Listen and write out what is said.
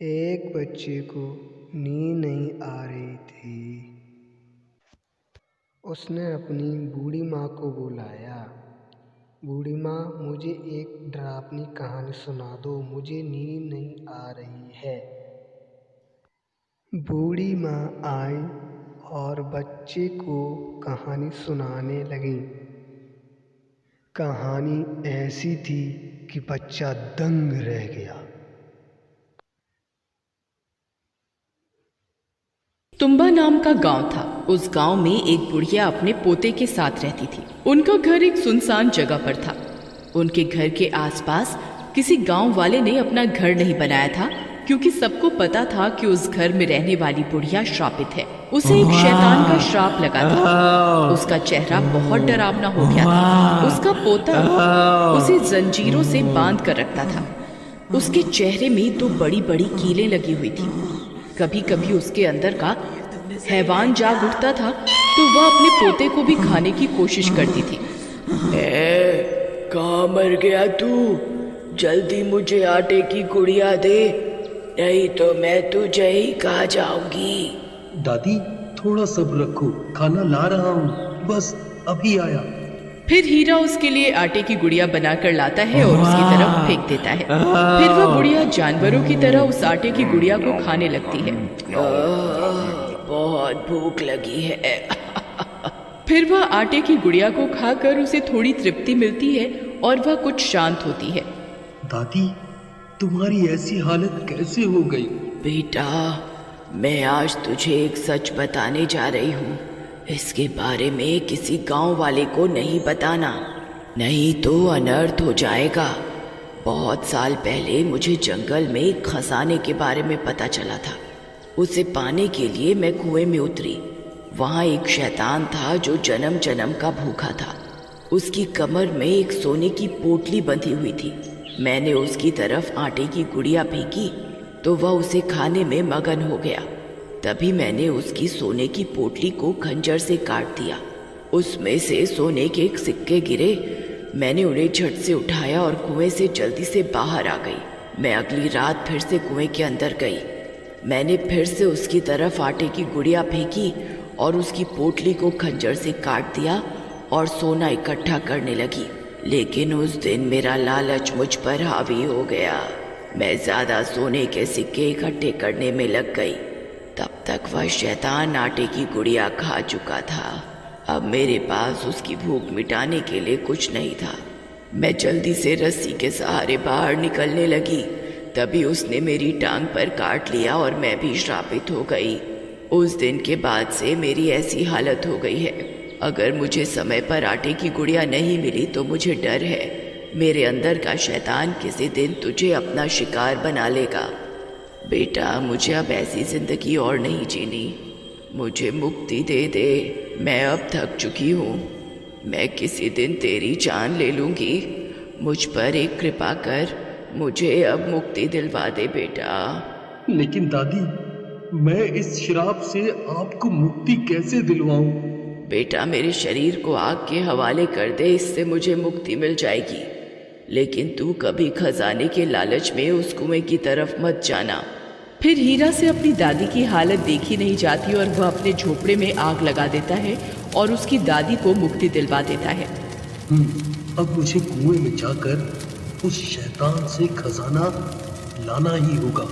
एक बच्चे को नींद नहीं आ रही थी। उसने अपनी बूढ़ी माँ को बुलाया। बूढ़ी माँ, मुझे एक डरावनी कहानी सुना दो, मुझे नींद नहीं आ रही है। बूढ़ी माँ आई और बच्चे को कहानी सुनाने लगी। कहानी ऐसी थी कि बच्चा दंग रह गया। तुम्बा नाम का गांव था। उस गांव में एक बुढ़िया अपने पोते के साथ रहती थी। उनका घर एक सुनसान जगह पर था। उनके घर के आसपास किसी गांव वाले ने अपना घर नहीं बनाया था, क्योंकि सबको पता था कि उस घर में रहने वाली बुढ़िया श्रापित है। उसे एक शैतान का श्राप लगा था। उसका चेहरा बहुत डरावना हो गया था। उसका पोता उसे जंजीरों से बांध कर रखता था। उसके चेहरे में दो बड़ी बड़ी कीलें लगी हुई थी। कभी कभी उसके अंदर का हैवान जाग उठता था तो वह अपने पोते को भी खाने की कोशिश करती थी। कहाँ मर गया तू? जल्दी मुझे आटे की गुड़िया दे, नहीं तो मैं तुझे ही खा जाऊंगी। दादी, थोड़ा सब्र रखो, खाना ला रहा हूँ, बस अभी आया। फिर हीरा उसके लिए आटे की गुड़िया बनाकर लाता है और उसकी तरफ फेंक देता है। फिर वह गुड़िया जानवरों की तरह उस आटे की गुड़िया को खाने लगती है। बहुत भूख लगी है। फिर वह आटे की गुड़िया को खाकर उसे थोड़ी तृप्ति मिलती है और वह कुछ शांत होती है। दादी, तुम्हारी ऐसी हालत कैसे हो गई? बेटा, मैं आज तुझे एक सच बताने जा रही हूँ। इसके बारे में किसी गांव वाले को नहीं बताना, नहीं तो अनर्थ हो जाएगा। बहुत साल पहले मुझे जंगल में एक खजाने के बारे में पता चला था। उसे पाने के लिए मैं कुएं में उतरी। वहाँ एक शैतान था जो जन्म जन्म का भूखा था। उसकी कमर में एक सोने की पोटली बंधी हुई थी। मैंने उसकी तरफ आटे की गुड़िया फेंकी तो वह उसे खाने में मगन हो गया। तभी मैंने उसकी सोने की पोटली को खंजर से काट दिया। उसमें से सोने के सिक्के गिरे। मैंने उन्हें झट से उठाया और कुएं से जल्दी से बाहर आ गई। मैं अगली रात फिर से कुएं के अंदर गई। मैंने फिर से उसकी तरफ आटे की गुड़िया फेंकी और उसकी पोटली को खंजर से काट दिया और सोना इकट्ठा करने लगी। लेकिन उस दिन मेरा लालच मुझ पर हावी हो गया। मैं ज्यादा सोने के सिक्के इकट्ठे करने में लग गई। तब तक वह शैतान आटे की गुड़िया खा चुका था। अब मेरे पास उसकी भूख मिटाने के लिए कुछ नहीं था। मैं जल्दी से रस्सी के सहारे बाहर निकलने लगी। तभी उसने मेरी टांग पर काट लिया और मैं भी श्रापित हो गई। उस दिन के बाद से मेरी ऐसी हालत हो गई है। अगर मुझे समय पर आटे की गुड़िया नहीं मिली तो मुझे डर है मेरे अंदर का शैतान किसी दिन तुझे अपना शिकार बना लेगा। बेटा, मुझे अब ऐसी जिंदगी और नहीं जीनी। मुझे मुक्ति दे दे, मैं अब थक चुकी हूँ। मैं किसी दिन तेरी जान ले लूँगी। मुझ पर एक कृपा कर, मुझे अब मुक्ति दिलवा दे बेटा। लेकिन दादी, मैं इस श्राप से आपको मुक्ति कैसे दिलवाऊं? बेटा, मेरे शरीर को आग के हवाले कर दे, इससे मुझे मुक्ति मिल जाएगी। लेकिन तू कभी खजाने के लालच में उस कुएं की तरफ मत जाना। फिर हीरा से अपनी दादी की हालत देखी नहीं जाती और वह अपने झोपड़े में आग लगा देता है और उसकी दादी को मुक्ति दिलवा देता है। अब मुझे कुएं में जाकर उस शैतान से खजाना लाना ही होगा।